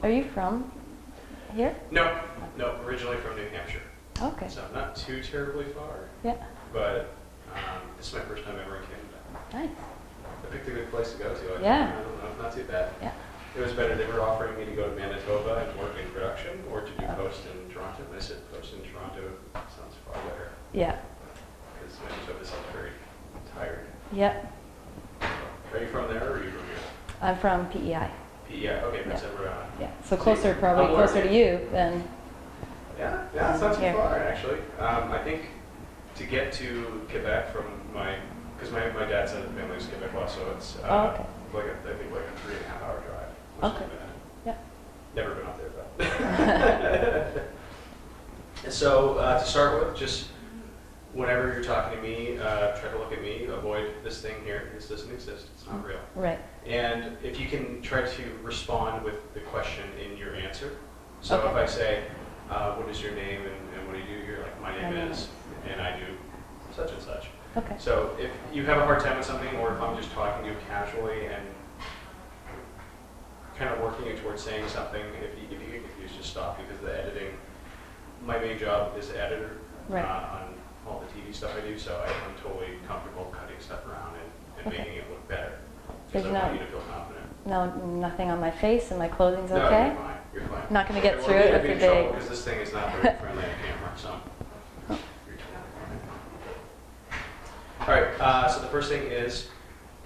Are you from here? No, originally from New Hampshire. Okay. So not too terribly far. Yeah. But this is my first time ever in Canada. Nice. I picked a good place to go to. Yeah. I don't know, not too bad. Yeah. It was better. They were offering me to go to Manitoba and work in production, or to do post in Toronto. And I said post in Toronto sounds far better. Yeah. Because Manitoba sounds very tired. Yeah. Are you from there, or are you from here? I'm from PEI. PEI. Okay, Prince Edward Island. Yeah. So closer, probably closer to you than. Yeah, it's not too Here. far actually. I think to get to Quebec from because my dad's side of the family is Quebecois, so it's Okay. like I think like a 3.5 hour drive. Which Okay. isn't bad. Yeah. Never been up there though. And so to start with, just whenever you're talking to me, try to look at me. Avoid this thing here. This doesn't exist. It's not real. Right. And if you can try to respond with the question in your answer. So Okay. if I say, what is your name and what do you do? You're like, my name is, and I do such and such. Okay. So if you have a hard time with something, or if I'm just talking to you casually and kind of working you towards saying something, if you get confused, just stop, because the editing, my main job is editor Right. on all the TV stuff I do, so I'm totally comfortable cutting stuff around and Okay. making it look better. There's Because I want you to feel confident. No, nothing on my face and my clothing's No, okay? you're fine. You're fine. Not going to get We're through it gonna if be you're in trouble big. because this thing is not very friendly on camera, so. Oh. You're totally fine. All right, so the first thing is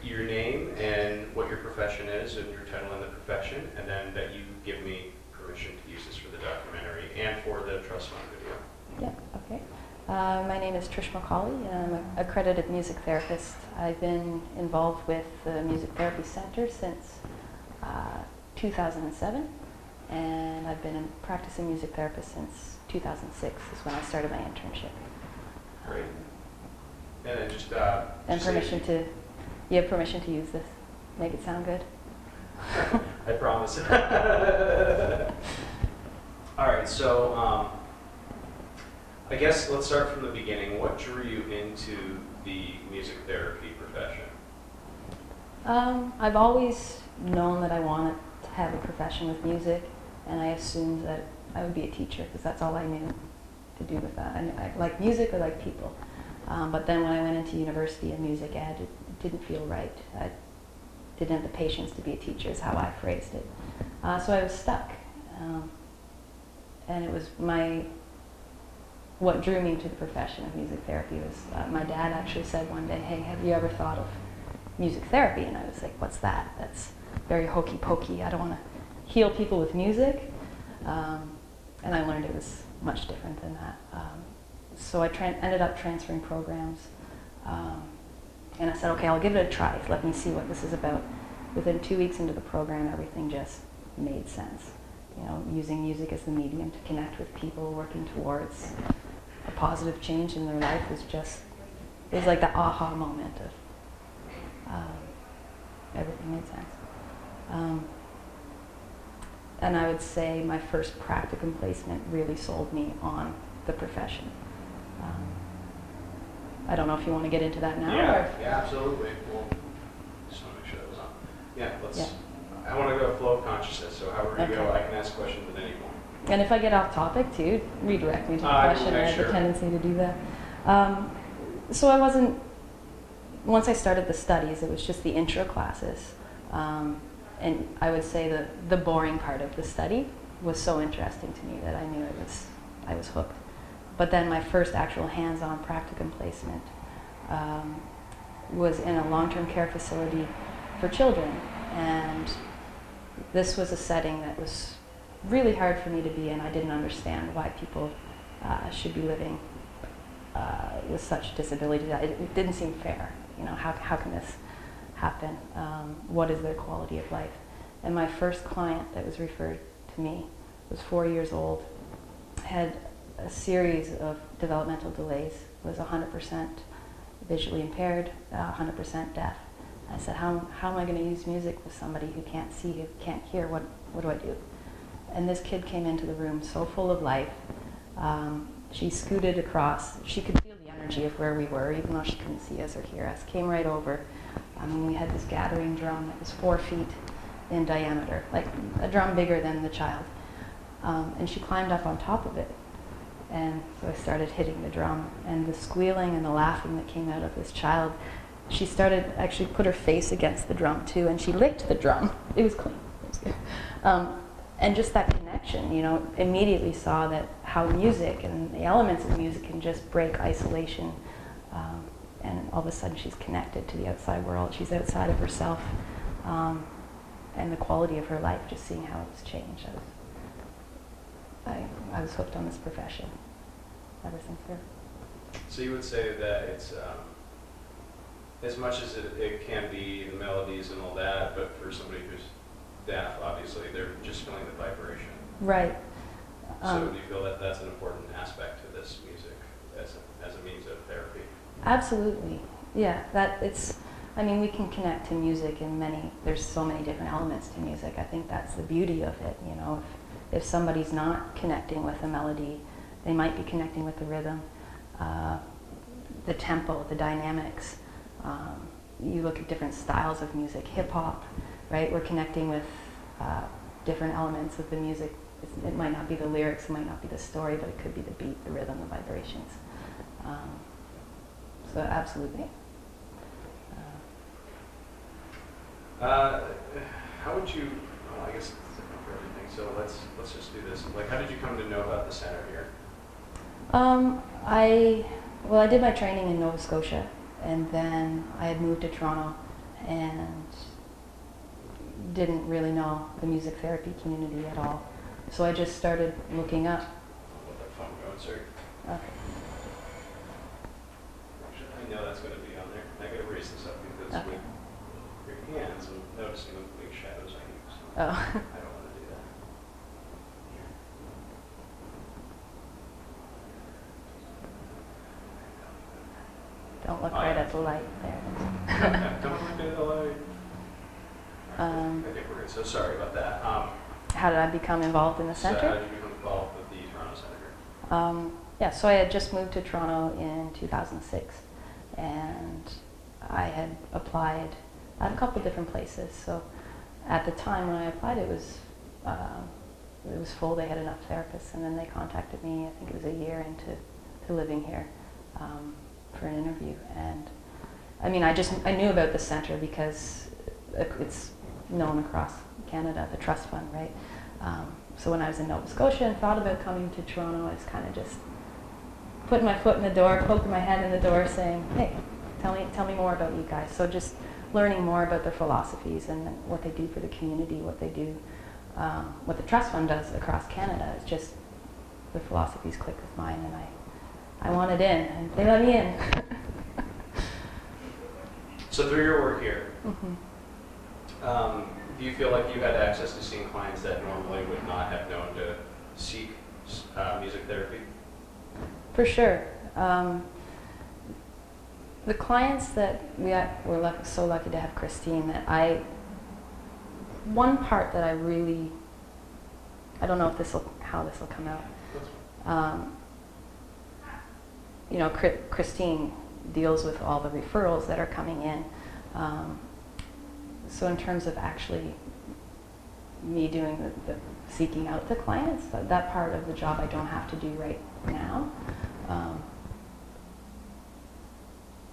your name and what your profession is, and your title in the profession, and then that you give me permission to use this for the documentary and for the trust fund video. Yeah, okay. My name is TRISHA Intv, and I'm an accredited music therapist. I've been involved with the Music Therapy Center since 2007, and I've been a practicing music therapist since 2006 is when I started my internship. Great. And then just And just permission to, you have permission to use this? Make it sound good? I promise. All right, so I guess let's start from the beginning. What drew you into the music therapy profession? I've always known that I wanted to have a profession with music, and I assumed that I would be a teacher because that's all I knew to do with that. I like music, I like people. But then when I went into university in music ed, it didn't feel right. I didn't have the patience to be a teacher is how I phrased it. So I was stuck. And it was what drew me to the profession of music therapy was my dad actually said one day, hey, have you ever thought of music therapy? And I was like, what's that? That's very hokey pokey. I don't want to heal people with music. And I learned it was much different than that. So I ended up transferring programs. And I said, okay, I'll give it a try. Let me see what this is about. Within 2 weeks into the program, everything just made sense. You know, using music as the medium to connect with people, working towards a positive change in their life was just, it was like the aha moment of everything made sense. And I would say my first practicum placement really sold me on the profession. I don't know if you want to get into that now. Yeah, absolutely. Well, just want to make sure that was on. Yeah, let's. Yeah. I want to go flow of consciousness, so however you go, I can ask questions at any point. And if I get off topic too, redirect me to the question. I have a tendency to do that. So I wasn't, once I started the studies, it was just the intro classes. And I would say the boring part of the study was so interesting to me that I knew I was hooked. But then my first actual hands-on practicum placement was in a long-term care facility for children. And this was a setting that was really hard for me to be in. I didn't understand why people should be living with such disability. It didn't seem fair. You know, how can this happen? What is their quality of life? And my first client that was referred to me was 4 years old, had a series of developmental delays, was 100% visually impaired, 100% deaf. I said, how am I going to use music with somebody who can't see, who can't hear? What do I do? And this kid came into the room so full of life. She scooted across. She could feel the energy of where we were, even though she couldn't see us or hear us. Came right over. We had this gathering drum that was 4 feet, in diameter, like a drum bigger than the child. And she climbed up on top of it. And so I started hitting the drum, and the squealing and the laughing that came out of this child, she started, actually put her face against the drum too, and she licked the drum. It was clean. It was good. And just that connection, you know, immediately saw that how music and the elements of music can just break isolation. And all of a sudden she's connected to the outside world. She's outside of herself. And the quality of her life, just seeing how it's changed. I was hooked on this profession ever since there. So you would say that it's, as much as it can be the melodies and all that, but for somebody who's deaf, obviously, they're just feeling the vibration. Right. So do you feel that that's an important aspect to this music as a means of therapy? Absolutely. Yeah, I mean, we can connect to music in there's so many different elements to music. I think that's the beauty of it, you know. If somebody's not connecting with a melody, they might be connecting with the rhythm, the tempo, the dynamics. You look at different styles of music, hip-hop, right? We're connecting with different elements of the music. It might not be the lyrics, it might not be the story, but it could be the beat, the rhythm, the vibrations. So absolutely. How would you, well, I guess it's different for everything, so let's just do this. Like, how did you come to know about the center here? I did my training in Nova Scotia, and then I had moved to Toronto and didn't really know the music therapy community at all. So I just started looking up. I'll let that phone go, sorry. Okay. Actually, I know that's going to be on there. I got to raise this up because Okay. with your hands, I'm noticing the big shadows on you. So Oh. I don't want to do that. Don't look right at the light there. Don't look at the light. I think we're good. So sorry about that. How did I become involved in the center? So how did you become involved with the Toronto Center? Yeah, so I had just moved to Toronto in 2006, and I had applied at a couple different places. So at the time when I applied, it was full. They had enough therapists, and then they contacted me. I think it was a year into living here for an interview. And I mean, I knew about the center because it's known across Canada, the trust fund, right? So when I was in Nova Scotia and thought about coming to Toronto, I was kind of just putting my foot in the door, poking my head in the door, saying, "Hey, tell me more about you guys." So just learning more about their philosophies and what they do for the community, what they do, what the trust fund does across Canada. It's just the philosophies click with mine, and I wanted in, and they let me in. So through your work here, Mm-hmm. Do you feel like you had access to seeing clients that normally would not have known to seek music therapy? For sure. The clients that we're so lucky to have Christine, that one part that I don't know if how this will come out. You know, Christine deals with all the referrals that are coming in. So in terms of actually me doing the seeking out the clients, that part of the job I don't have to do right now.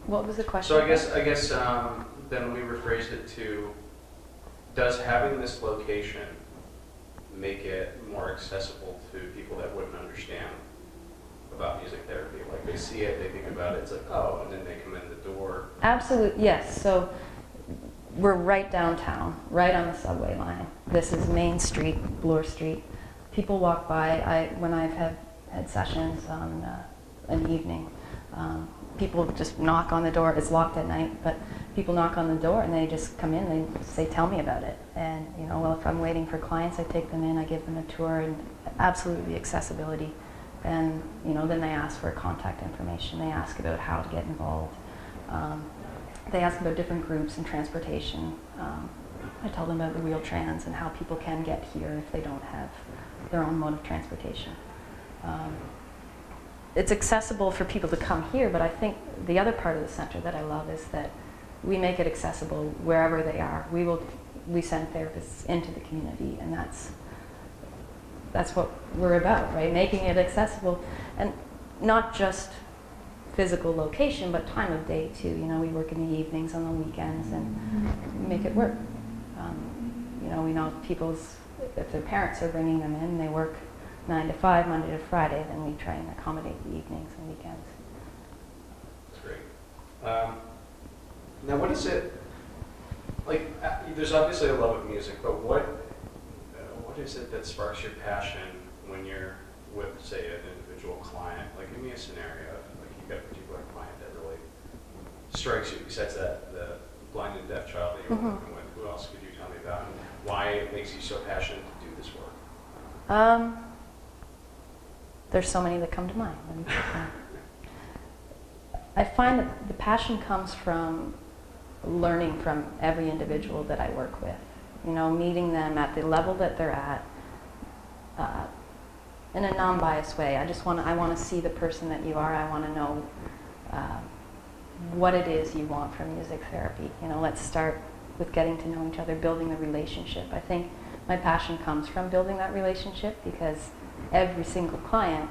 What was the question? So I guess then we rephrased it to, does having this location make it more accessible to people that wouldn't understand about music therapy? Like they see it, they think about it, it's like, oh, and then they come in the door. Absolutely, yes. So we're right downtown, right on the subway line. This is Main Street, Bloor Street. People walk by. When I've had sessions on an evening, people just knock on the door. It's locked at night, but people knock on the door and they just come in. They say, "Tell me about it." And you know, well, if I'm waiting for clients, I take them in. I give them a tour, and absolutely accessibility. And you know, then they ask for contact information. They ask about how to get involved. They ask about different groups and transportation. I tell them about the Wheel-Trans and how people can get here if they don't have their own mode of transportation. It's accessible for people to come here, but I think the other part of the center that I love is that we make it accessible wherever they are. We will we send therapists into the community, and that's what we're about, right? Making it accessible, and not just physical location, but time of day too. You know, we work in the evenings, on the weekends, and make it work. You know, we know people's, if their parents are bringing them in, they work 9 to 5, Monday to Friday, then we try and accommodate the evenings and weekends. That's great. Now, what is it, like, there's obviously a love of music, but what is it that sparks your passion when you're with, say, an individual client? Like, give me a scenario of, like, you've got a particular client that really strikes you, besides that, the blind and deaf child that you're working with. Who else could you tell me about, and why it makes you so passionate to do this work? There's so many that come to mind. I find that the passion comes from learning from every individual that I work with. You know, meeting them at the level that they're at, in a non-biased way. I want to see the person that you are. I want to know what it is you want from music therapy. You know, let's start with getting to know each other, building the relationship. I think my passion comes from building that relationship, because every single client,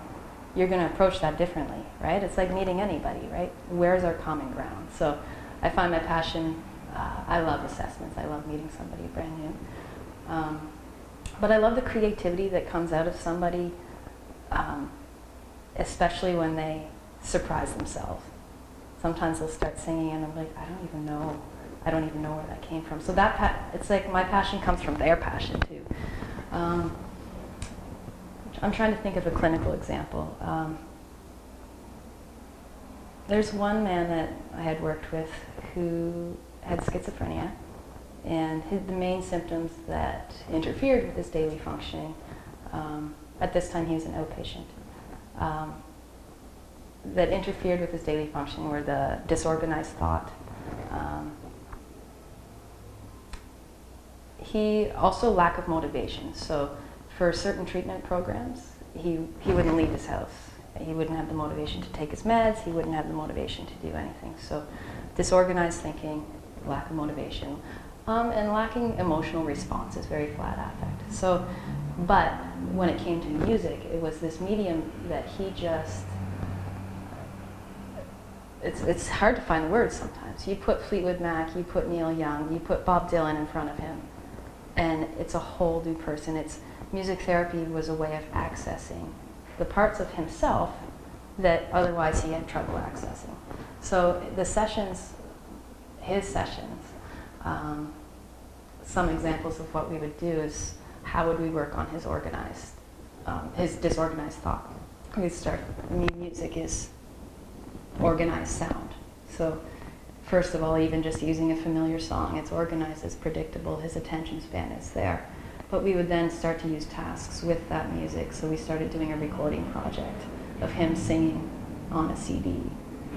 you're going to approach that differently, right? It's like meeting anybody, right? Where's our common ground? So I find my passion, I love assessments. I love meeting somebody brand new. But I love the creativity that comes out of somebody, especially when they surprise themselves. Sometimes they'll start singing and I'm like, I don't even know where that came from. So it's like my passion comes from their passion too. I'm trying to think of a clinical example. There's one man that I had worked with who had schizophrenia, and the main symptoms that interfered with his daily functioning, at this time he was an outpatient, that interfered with his daily functioning were the disorganized thought. He also lack of motivation. So for certain treatment programs, he wouldn't leave his house. He wouldn't have the motivation to take his meds. He wouldn't have the motivation to do anything. So disorganized thinking, lack of motivation, and lacking emotional response is very flat affect. So, but when it came to music, it was this medium that he just, it's hard to find the words sometimes. You put Fleetwood Mac, you put Neil Young, you put Bob Dylan in front of him, and it's a whole new person. Music therapy was a way of accessing the parts of himself that otherwise he had trouble accessing. So the sessions, his sessions, some examples of what we would do is how would we work on his disorganized thought. We'd start, music is organized sound. So first of all, even just using a familiar song, it's organized, it's predictable, his attention span is there. But we would then start to use tasks with that music. So we started doing a recording project of him singing on a CD,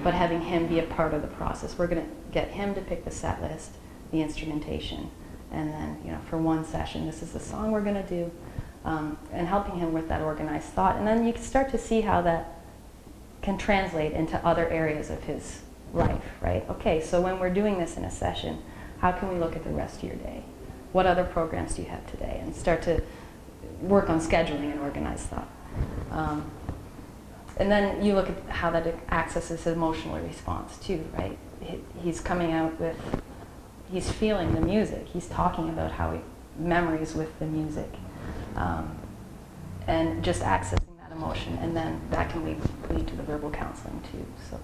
but having him be a part of the process. We're going to get him to pick the set list, the instrumentation, and then, you know, for one session, this is the song we're going to do, and helping him with that organized thought. And then you can start to see how that can translate into other areas of his life, right? Okay, so when we're doing this in a session, how can we look at the rest of your day? What other programs do you have today? And start to work on scheduling and organized thought. And then you look at how that accesses his emotional response too, right? He's coming out with, he's feeling the music. He's talking about memories with the music. And just accessing that emotion. And then that can lead to the verbal counseling too. So,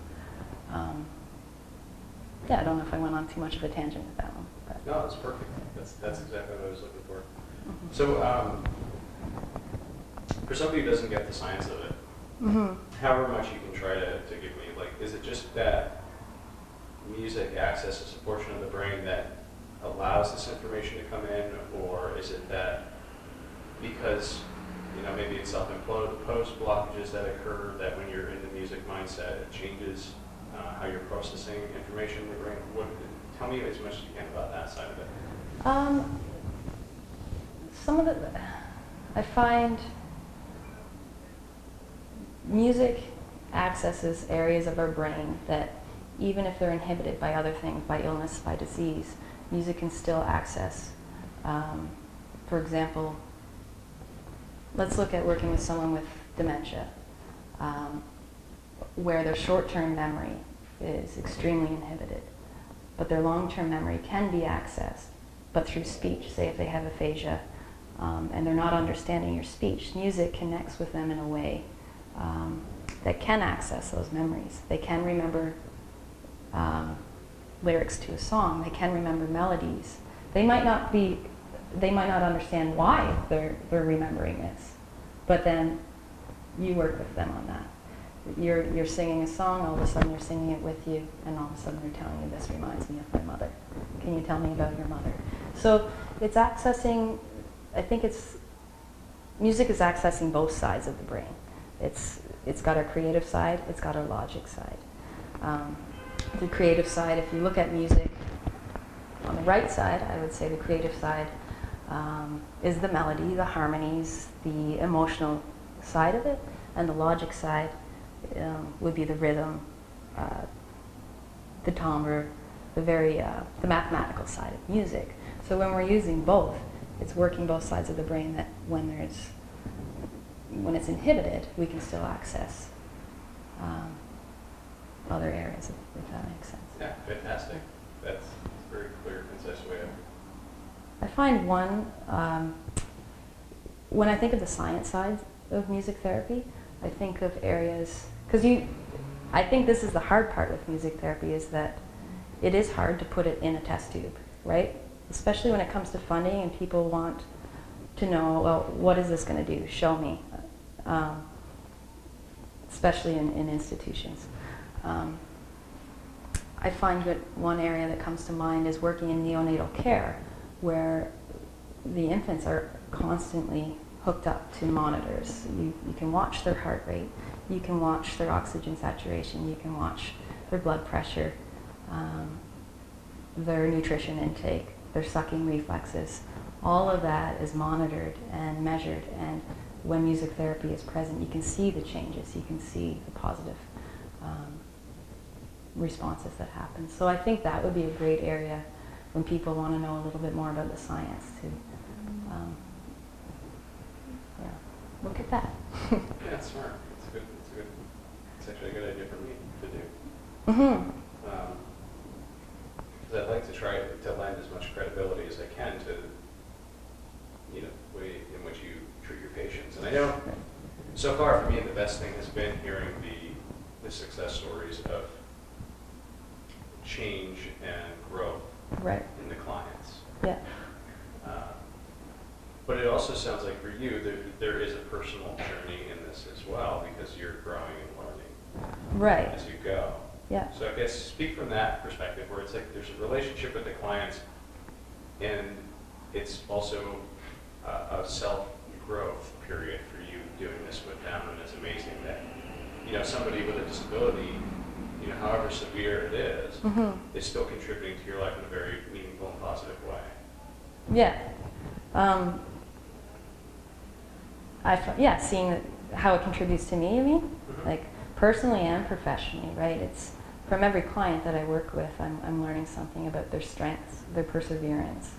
yeah, I don't know if I went on too much of a tangent with that one. But. No, that's perfect. That's exactly what I was looking for. So, for somebody who doesn't get the science of it, however much you can try to give me, like, is it just that music accesses a portion of the brain that allows this information to come in, or is it that because, you know, maybe it's self-imposed blockages that occur, that when you're in the music mindset, it changes how you're processing information in the brain? Tell me as much as you can about that side of it. I find music accesses areas of our brain that even if they're inhibited by other things, by illness, by disease, music can still access For example, let's look at working with someone with dementia, where their short-term memory is extremely inhibited, but their long-term memory can be accessed, but through speech. Say if they have aphasia and they're not understanding your speech, music connects with them in a way that can access those memories. They can remember lyrics to a song. They can remember melodies. They might not understand why they're remembering this, but then you work with them on that. You're singing a song, all of a sudden you're singing it with you, and all of a sudden they're telling you, this reminds me of my mother. Can you tell me about your mother? So it's accessing, I think music is accessing both sides of the brain. It's got our creative side, it's got our logic side. The creative side, if you look at music on the right side, I would say the creative side is the melody, the harmonies, the emotional side of it, and the logic side would be the rhythm, the timbre, the mathematical side of music. So when we're using both, it's working both sides of the brain, that when it's inhibited, we can still access other areas, if that makes sense. Yeah, fantastic. That's a very clear, concise way of... I find when I think of the science side of music therapy, I think of areas, because I think this is the hard part with music therapy, is that it is hard to put it in a test tube, right? Especially when it comes to funding and people want to know, well, what is this going to do? Show me. Especially in institutions. I find that one area that comes to mind is working in neonatal care, where the infants are constantly hooked up to monitors. You can watch their heart rate, you can watch their oxygen saturation, you can watch their blood pressure, their nutrition intake, their sucking reflexes. All of that is monitored and measured, and when music therapy is present, you can see the changes, you can see the positive responses that happen. So I think that would be a great area when people want to know a little bit more about the science to look at that. Yeah, that's smart. It's actually a good idea for me to do. Mm-hmm. Because I'd like to try to lend as much credibility as I can to the way in which you treat your patients. And I know so far for me the best thing has been hearing the success stories of change and growth in the clients. Yeah. But it also sounds like for you there is a personal journey in this as well, because you're growing and learning as you go. Yeah. So I guess speak from that perspective, where it's like there's a relationship with the clients, and it's also a self-growth period for you doing this with them, and it's amazing that somebody with a disability, however severe it is, is still contributing to your life in a very meaningful and positive way. Yeah. Seeing how it contributes to me, you mean? Like personally and professionally, right? It's from every client that I work with, I'm learning something about their strengths, their perseverance.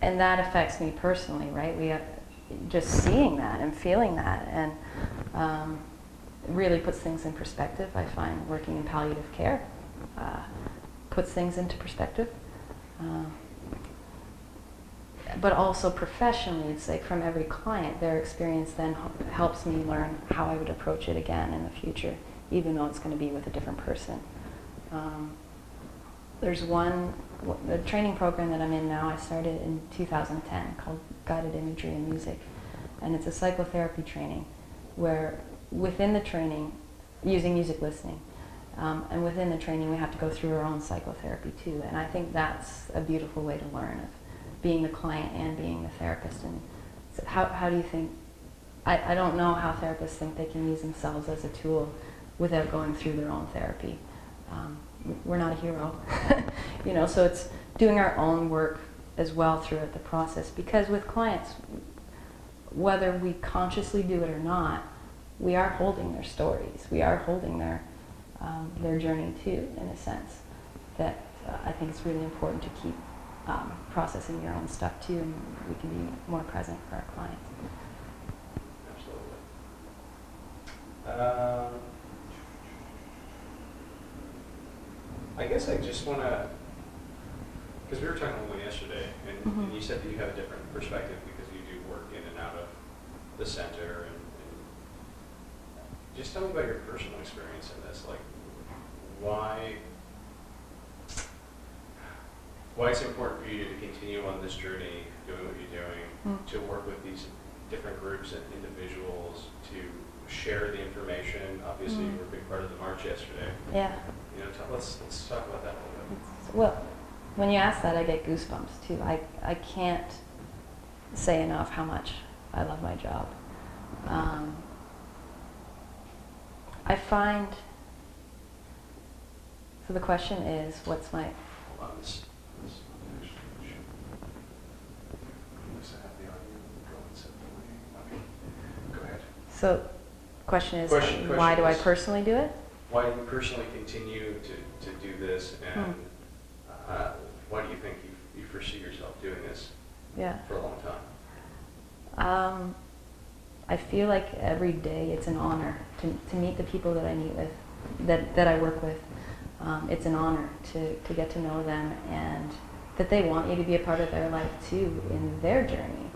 And that affects me personally, right? Just seeing that and feeling that, and it really puts things in perspective. I find working in palliative care puts things into perspective. But also professionally, it's like from every client, their experience then helps me learn how I would approach it again in the future, even though it's going to be with a different person. There's the training program that I'm in now, I started in 2010, called Guided Imagery and Music. And it's a psychotherapy training where within the training, using music listening, and within the training we have to go through our own psychotherapy too. And I think that's a beautiful way to learn, of being the client and being the therapist. And so how do you think, I don't know how therapists think they can use themselves as a tool without going through their own therapy. We're not a hero, so it's doing our own work as well throughout the process, because with clients, whether we consciously do it or not, we are holding their stories, we are holding their journey too, in a sense, that I think it's really important to keep processing your own stuff too, and we can be more present for our clients. Absolutely. I guess I just want to, because we were talking a little yesterday, and you said that you have a different perspective because you do work in and out of the center, and just tell me about your personal experience in this, like why it's important for you to continue on this journey, doing what you're doing, to work with these different groups and individuals, to share the information. Obviously, you were a big part of the march yesterday. Yeah. You know, let's talk about that a little bit. Well, when you ask that, I get goosebumps too. I can't say enough how much I love my job. I find, so the question is, what's my... Hold on, this unless I have the audio going separately. Okay, go ahead. So, question is, Question why do I is, personally do it? why do you personally continue to do this, and why do you think you foresee yourself doing this for a long time? I feel like every day it's an honor to meet the people that I meet with, that I work with. It's an honor to get to know them, and that they want you to be a part of their life too in their journey.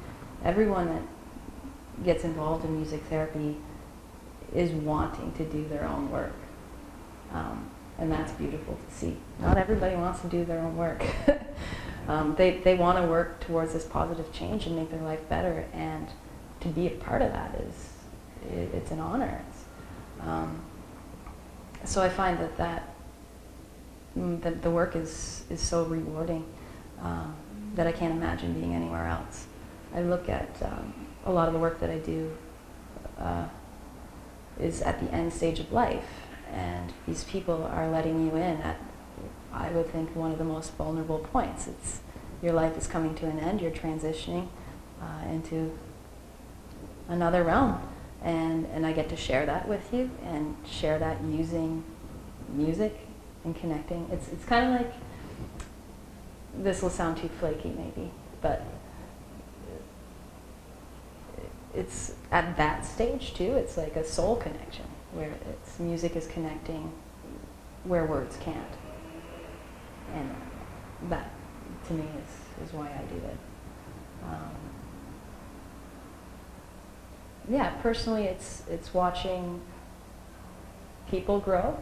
Everyone that gets involved in music therapy is wanting to do their own work. And that's beautiful to see. Not everybody wants to do their own work. They want to work towards this positive change and make their life better, and to be a part of that it's an honor. So I find that the work is so rewarding that I can't imagine being anywhere else. I look at a lot of the work that I do is at the end stage of life, and these people are letting you in at, I would think, one of the most vulnerable points. It's your life is coming to an end, you're transitioning into another realm, and I get to share that with you, and share that using music and connecting. It's kind of like, this will sound too flaky maybe, but it's at that stage too, it's like a soul connection, where music is connecting where words can't. And that, to me, is why I do it. Yeah, personally, it's watching people grow,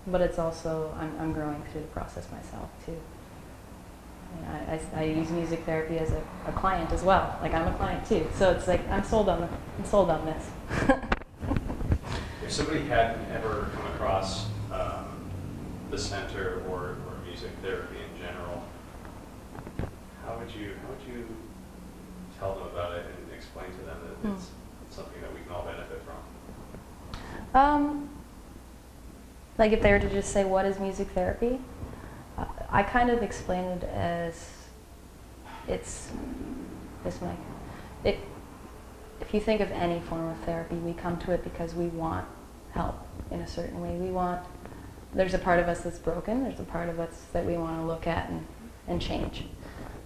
but it's also, I'm growing through the process myself too. I use music therapy as a client as well. Like, I'm a client too, so it's like I'm sold on this. If somebody hadn't ever come across the center or music therapy in general, how would you tell them about it and explain to them that it's something that we can all benefit from? Like, if they were to just say, what is music therapy? I kind of explain it as, it's this mic. If you think of any form of therapy, we come to it because we want help in a certain way. There's a part of us that's broken, there's a part of us that we want to look at and change.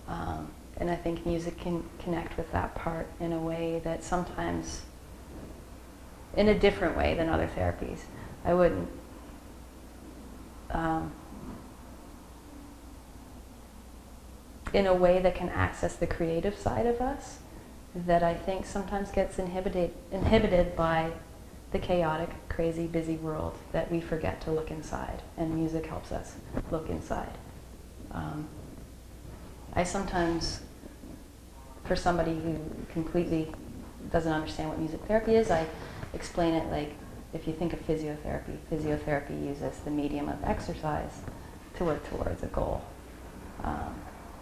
And I think music can connect with that part in a way that sometimes, in a different way than other therapies. I wouldn't, in a way that can access the creative side of us that I think sometimes gets inhibited by the chaotic, crazy, busy world, that we forget to look inside, and music helps us look inside. I sometimes, for somebody who completely doesn't understand what music therapy is, I explain it like, if you think of physiotherapy uses the medium of exercise to work towards a goal.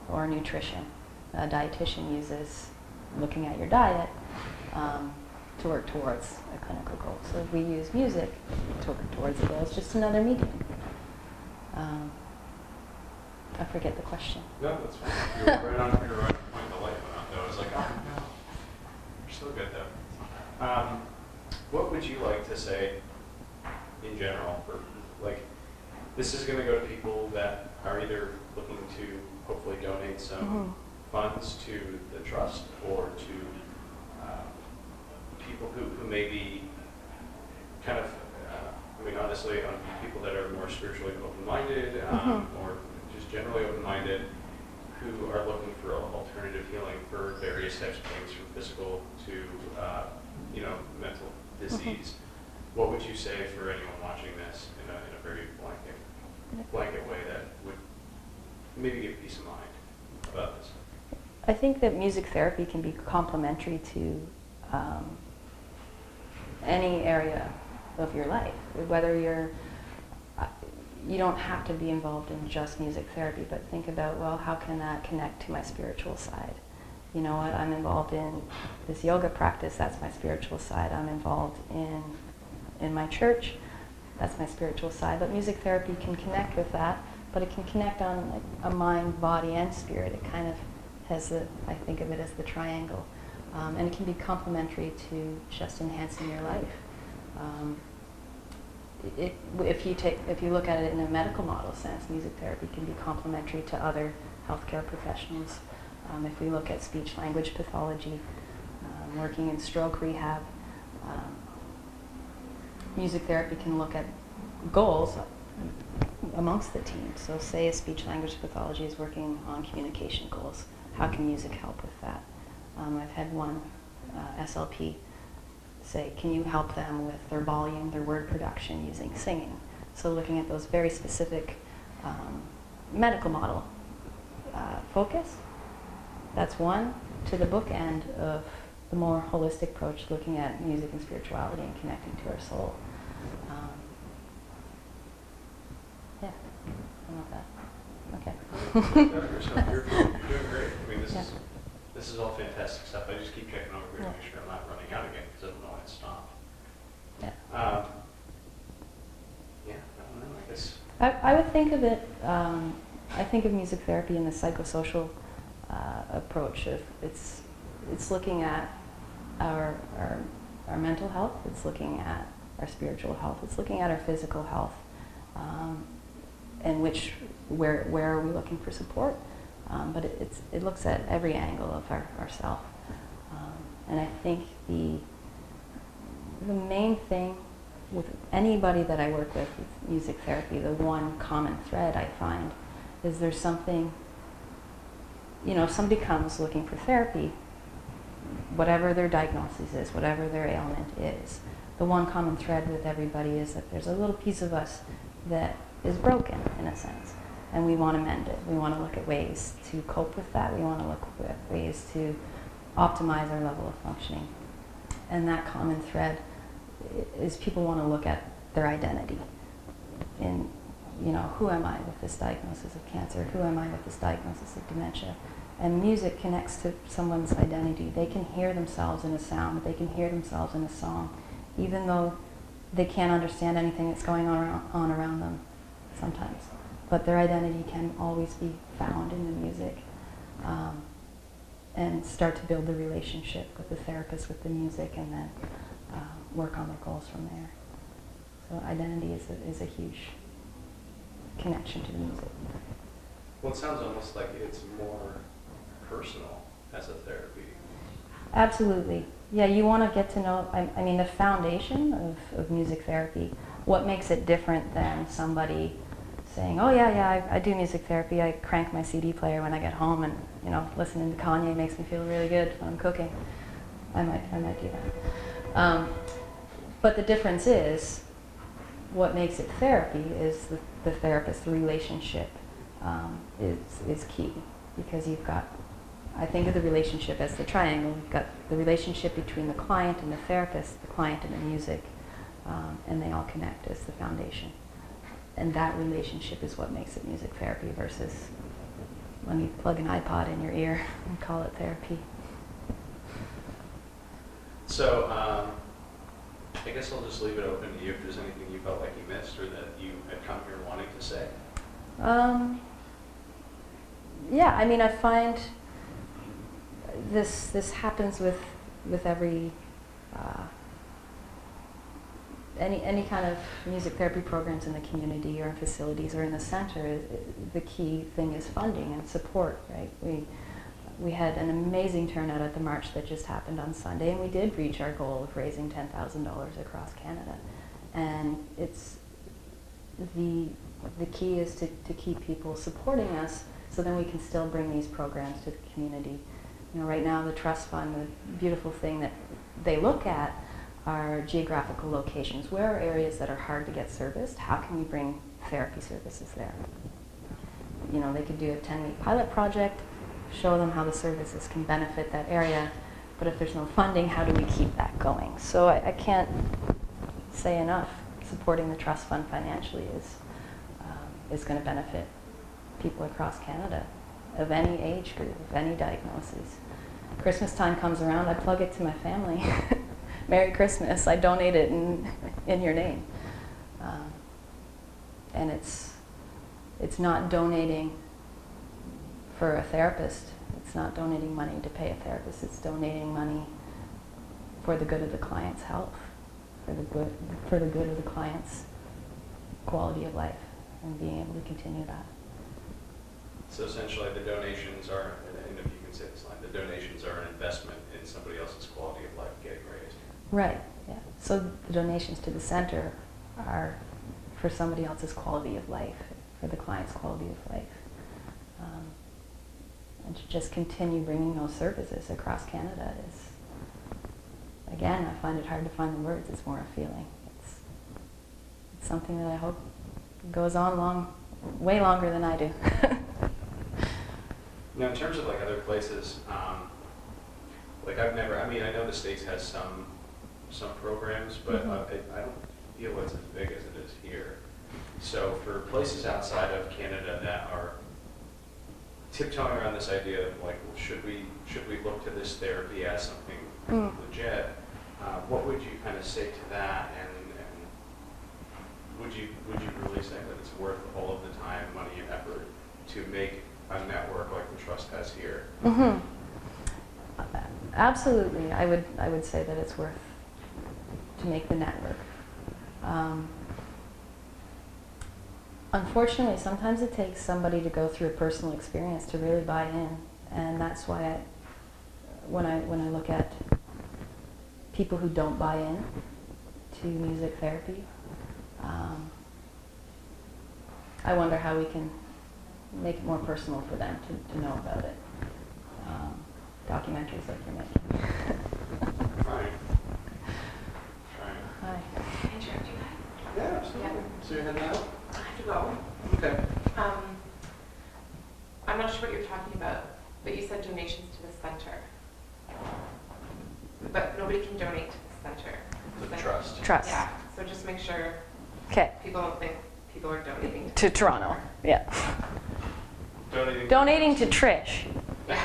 Or nutrition. A dietitian uses looking at your diet to work towards a clinical goal. So if we use music to work towards a goal, it's just another medium. I forget the question. No, that's fine. You were right on point. The light went out, though. I was like, oh, no. You're still good, though. What would you like to say in general? For, like, this is going to go to people that are either looking to hopefully donate some funds to the trust or to people who may be kind of, I mean, honestly, people that are more spiritually open-minded or just generally open-minded who are looking for alternative healing for various types of things, from physical to, mental disease. What would you say for anyone watching this in a very blanket way that would maybe give peace of mind about this? I think that music therapy can be complementary to any area of your life. Whether you don't have to be involved in just music therapy, but think about, well, how can that connect to my spiritual side? You know what, I'm involved in this yoga practice, that's my spiritual side. I'm involved in my church, that's my spiritual side. But music therapy can connect with that, but it can connect on like a mind, body, and spirit. It kind of has I think of it as the triangle. And it can be complementary to just enhancing your life. If you look at it in a medical model sense, music therapy can be complementary to other healthcare professionals. If we look at speech-language pathology, working in stroke rehab, music therapy can look at goals amongst the team. So say a speech-language pathology is working on communication goals. How can music help with that? I've had one SLP say, can you help them with their volume, their word production using singing? So looking at those very specific medical model focus, that's one. To the bookend of the more holistic approach, looking at music and spirituality and connecting to our soul. Yeah, I love that. Okay. You're doing great. I mean, this is all fantastic stuff. I just keep checking over here to make sure I'm not running out again because I don't know when to stop. Yeah. I don't know. I guess. I would think of it. I think of music therapy in the psychosocial approach. It's looking at our mental health. It's looking at our spiritual health. It's looking at our physical health, and where are we looking for support? But it looks at every angle of ourself. And I think the main thing with anybody that I work with music therapy, the one common thread I find is there's something, if somebody comes looking for therapy, whatever their diagnosis is, whatever their ailment is, the one common thread with everybody is that there's a little piece of us that is broken, in a sense, and we want to mend it. We want to look at ways to cope with that. We want to look at ways to optimize our level of functioning. And that common thread is people want to look at their identity. In, who am I with this diagnosis of cancer? Who am I with this diagnosis of dementia? And music connects to someone's identity. They can hear themselves in a sound. They can hear themselves in a song, even though they can't understand anything that's going on around them sometimes. But their identity can always be found in the music, and start to build the relationship with the therapist, with the music, and then work on their goals from there. So identity is a huge connection to the music. Well, it sounds almost like it's more personal as a therapy. Absolutely. Yeah, you want to get to know, I mean, the foundation of music therapy, what makes it different than somebody saying, oh yeah, I do music therapy, I crank my CD player when I get home and, listening to Kanye makes me feel really good when I'm cooking. I might do that. But the difference is, what makes it therapy is the therapist, the relationship is key, because you've got, I think of the relationship as the triangle. You've got the relationship between the client and the therapist, the client and the music, and they all connect as the foundation. And that relationship is what makes it music therapy versus let me plug an iPod in your ear and call it therapy. So I guess I'll just leave it open to you if there's anything you felt like you missed or that you had come here wanting to say. Yeah, I mean, I find this happens with every any kind of music therapy programs in the community or in facilities or in the center, the key thing is funding and support, right? We had an amazing turnout at the march that just happened on Sunday, and we did reach our goal of raising $10,000 across Canada. And it's the key is to keep people supporting us, so then we can still bring these programs to the community. You know, right now the trust fund, the beautiful thing that they look at are geographical locations. Where are areas that are hard to get serviced? How can we bring therapy services there? You know, they could do a 10-week pilot project, show them how the services can benefit that area, but if there's no funding, how do we keep that going? So I can't say enough, supporting the trust fund financially is going to benefit people across Canada of any age group, of any diagnoses. Christmas time comes around, I plug it to my family. Merry Christmas, I donate it in your name. And it's not donating for a therapist. It's not donating money to pay a therapist. It's donating money for the good of the client's health, for the good of the client's quality of life, and being able to continue that. So essentially the donations are, and if you can say this line, the donations are an investment in somebody else's quality of life getting raised. Right, yeah. So the donations to the center are for somebody else's quality of life, for the client's quality of life. And to just continue bringing those services across Canada is, again, I find it hard to find the words. It's more a feeling. It's something that I hope goes on way longer than I do. Now, in terms of like other places, like I know the States has some programs, but I don't feel it's as big as it is here. So for places outside of Canada that are tiptoeing around this idea of like, well, should we look to this therapy as something legit? What would you kind of say to that, and would you really say that it's worth all of the time, money, and effort to make a network like the Trust has here? Mm-hmm. Absolutely, I would say that it's worth to make the network. Unfortunately, sometimes it takes somebody to go through a personal experience to really buy in, and that's why when I look at people who don't buy in to music therapy, I wonder how we can make it more personal for them to know about it. Documentaries like you're making. Right. Hi. Can I interrupt you guys? Yeah, absolutely. Yeah. So you're heading out? I have to go. Okay. I'm not sure what you're talking about, but you said donations to the center. But nobody can donate to the center. To the Trust. Trust. Yeah, so just make sure Okay. people don't think people are donating To Toronto. Yeah. Donating to Trish. Yeah.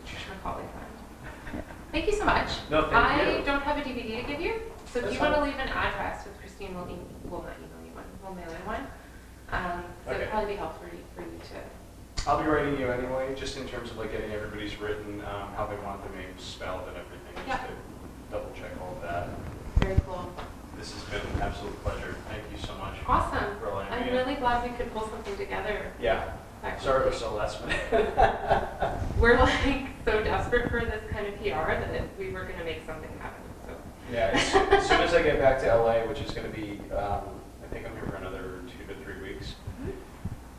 Trish, my colleague friend. Thank you so much. No, thank you. I don't have a DVD to give you, so if That's you want to fine. leave an address with Christine, we'll not email you one, we'll mail you one. So Okay. it'd probably be helpful for you to. I'll be writing you anyway, just in terms of like getting everybody's written, how they want the names spelled and everything, just Yeah. to double check all of that. Very cool. This has been an absolute pleasure. Thank you so much. Awesome. For allowing I'm me in. really glad we could pull something together. Yeah. Sorry it was so last minute. We're like so desperate for this kind of PR that we were going to make something happen. So. Yeah, as soon as I get back to LA, which is going to be, I think I'm here for another 2 to 3 weeks.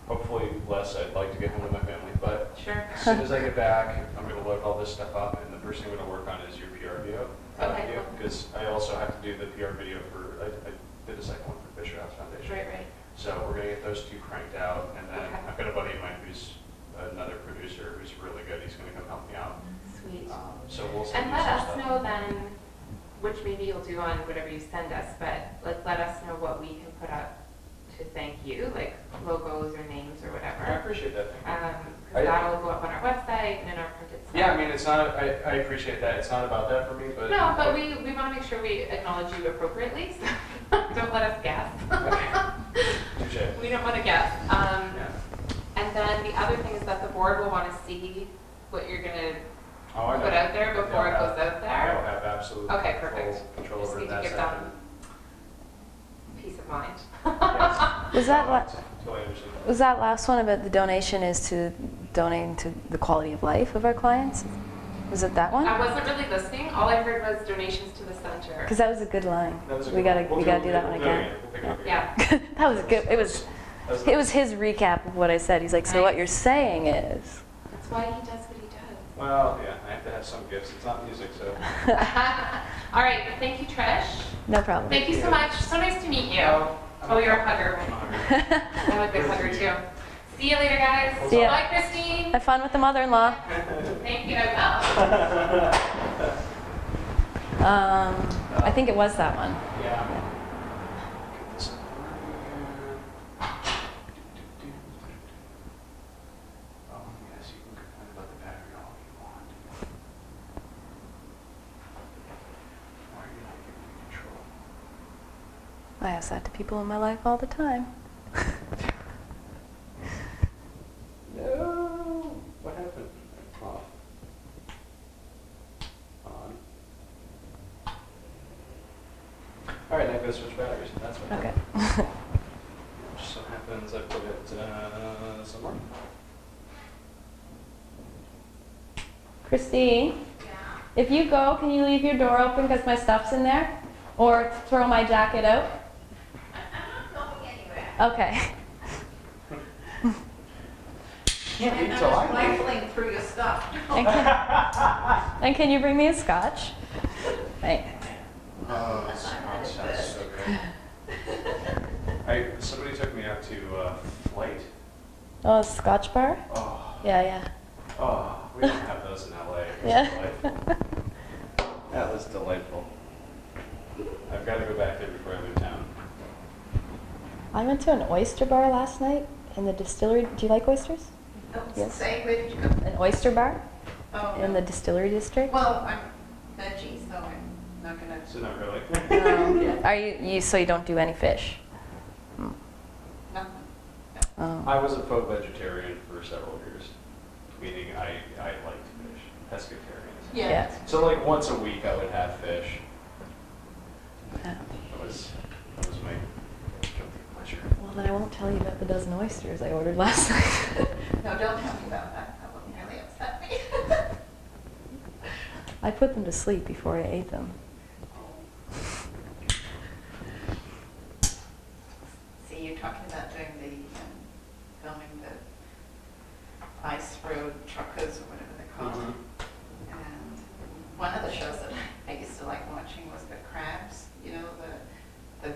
Hopefully less. I'd like to get home with my family, but Sure. as soon as I get back, I'm going to load all this stuff up, and the first thing I'm going to work on is your PR video. Okay. Because I also have to do the PR video for, I did a second one for Fisher House Foundation. Right. So we're going to get those 2 cranked out, and then Okay. I've got a buddy of mine who's another producer who's really good. He's going to come help me out. Sweet. So we'll send And you let some us stuff. know then, which maybe you'll do on whatever you send us, but like let us know what we can put up to thank you, like logos or names or I whatever. appreciate that. Thank you. Because that'll go up on our website and in our printed stuff. Yeah, I mean, it's not, I appreciate that. It's not about that for me, but. No, but we want to make sure we acknowledge you appropriately, so don't let us guess. Touche. We don't want to guess. Yeah. And then the other thing is that the board will want to see what you're going to Oh, I know. put out there before it goes out I'll there. have absolute Okay, perfect. full control Just over need to that give section. them peace of mind. Yes. Was that Totally understand. was that last one about the donation is to donating to the quality of life of our clients? Was it that one? I wasn't really listening. All I heard was donations to the center. Because that was a good line. That was a We good gotta one. We'll we gotta do that it. one We'll do it again. We'll pick it up again. Yeah. That was good. It was his recap of what I said. He's like, so what Nice. you're saying is. That's why he does what he does. Well, yeah, I have to have some gifts. It's not music, so. All right. Thank you, Trish. No problem. Thank you so much. So nice to meet you. Oh, you're a hugger. I'm a good hugger too. See you later, guys. See ya. Bye, Christine. Have fun with the mother-in-law. Thank you. I I think it was that one. Yeah. Oh, yes, you can complain about the battery all you want. Why are you not giving me control? I ask that to people in my life all the time. No. What happened? Off. On. All right, now go switch batteries. That's what Okay. Just so happens I put it somewhere. Christine, Yeah. if you go, can you leave your door open because my stuff's in there? Or throw my jacket out? I'm not going anywhere. Okay. Can't wait till I leave. Rifling through your stuff. And can you bring me a scotch? Thanks. Oh, that sounds so good. Somebody took me out to Flight. Oh, a scotch bar? Oh, Yeah. we don't have those in LA. It was Yeah. delightful. That was delightful. I've got to go back there before I leave town. I went to an oyster bar last night in the distillery. Do you like oysters? Yes. Say, where did you go? An oyster bar Oh, in the distillery district. well, I'm veggie, so I'm not gonna. So not really. Are you so you don't do any fish? Nothing. Oh. I was a faux vegetarian for several years, meaning I liked fish, pescatarian. Yeah. So like once a week I would have fish. Yeah. That was my guilty pleasure. Well, then I won't tell you about the dozen oysters I ordered last night. No, don't tell me about that. That would really upset me. I put them to sleep before I ate them. See, you're talking about doing the, filming the ice road truckers or whatever they call them. And one of the shows that I used to like watching was the crabs, you know, the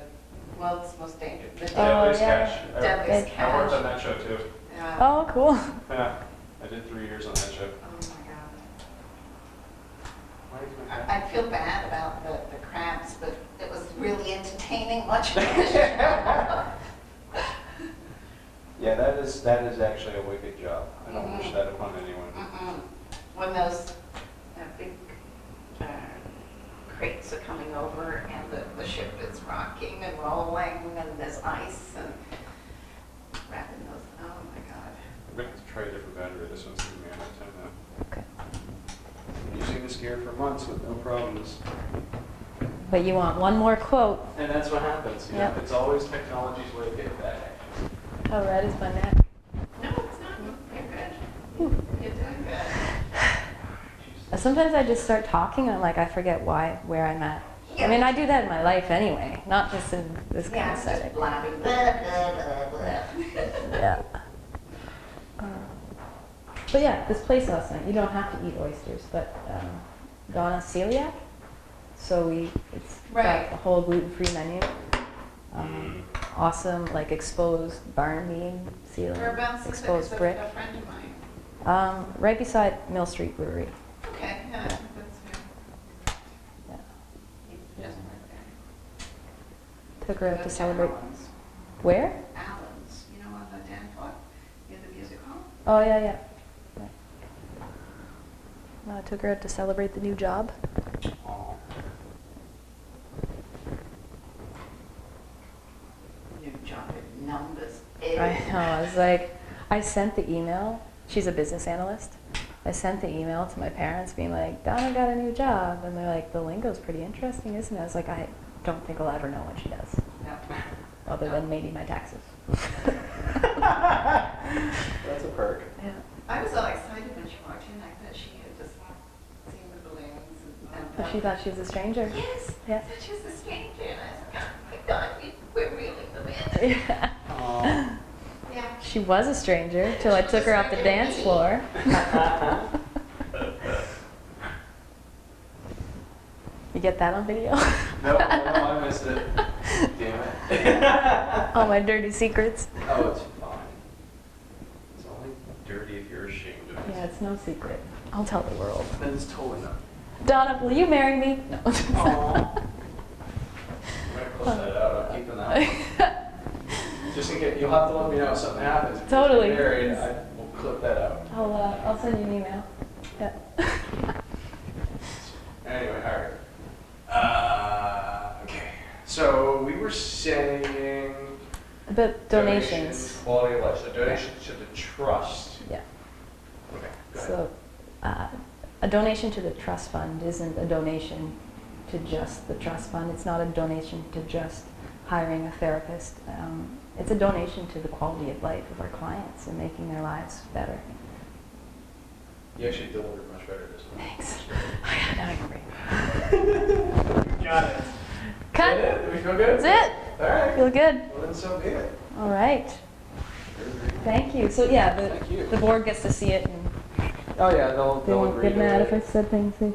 world's most dangerous, the Oh, Deadliest yeah. Catch. deadliest I worked on catch. that show too. Oh, cool. Yeah, I did 3 years on that show. Oh my God. Why is my cat- I feel bad about the crabs, but it was really entertaining watching it. Yeah, that is actually a wicked job. I don't wish that upon anyone. When those big crates are coming over and the ship is rocking and rolling and there's ice and wrapping those, oh my God. I'm going to have to try a different battery. This one's giving me a hard time now. Okay. I'm using this gear for months with no problems. But you want one more quote. And that's what happens. You know, Yep. it's always technology's way to get back. How red is my neck? No, it's not. You're good. You're doing good. Sometimes I just start talking and I'm like, I forget where I'm at. I mean, I do that in my life anyway, not just in this kind Yeah, of it's setting. just blabbing. Blah, blah, blah, blah. Yeah. But yeah, this place last night, you don't have to eat oysters, but Donna's celiac, so it's Right. got a whole gluten-free menu. Awesome, like exposed barn bean ceiling, Whereabouts is it? exposed It's brick. a friend of mine. Right beside Mill Street Brewery. Okay, yeah, that's fair. Yeah. He doesn't work there. Took her out to That's celebrate. Allen's. Where? Allen's, you know, on the Danforth, near the music hall? Oh yeah. I took her out to celebrate the new job. Aw. New job at numbers. I know. I was like, I sent the email. She's a business analyst. I sent the email to my parents being like, Donna got a new job. And they're like, the lingo's pretty interesting, isn't it? I was like, I don't think I'll ever know what she does. No. Other than maybe my taxes. That's a perk. Yeah. I was all excited when she walked in. I thought she had just seen the balloons. So she thought she was a stranger. Yes. Yeah. I thought she was a stranger. And I was like, oh my God, we're reeling them in. Yeah. Aw. Yeah. She was a stranger till I took her off the dance floor. You get that on video? No, I missed it. Damn it. All my dirty secrets. Oh, it's fine. It's only dirty if you're ashamed of it. Yeah, it's no secret. I'll tell the world. Then it's totally not. Donna, will you marry me? No. Aw. I'm gonna close that out. I'm keeping that one. Just in case, you'll have to let me know if something happens. If Totally. you're married, I will clip that out. I'll send you an email. Yeah. Anyway, all right. Okay. So we were saying But donations. quality of life. So donations to the trust. Yeah. Okay. Go ahead. So a donation to the trust fund isn't a donation to just the trust fund. It's not a donation to just hiring a therapist. It's a donation to the quality of life of our clients and making their lives better. You actually delivered much better this one. Thanks. Now I can breathe. Got it. Cut. Did it? Do we feel good? That's it. All right. Feel good. Well, then so be it. All right. Thank you. So yeah, Thank you. the board gets to see it, and Oh yeah, they'll they won't agree get to mad it. if I said things they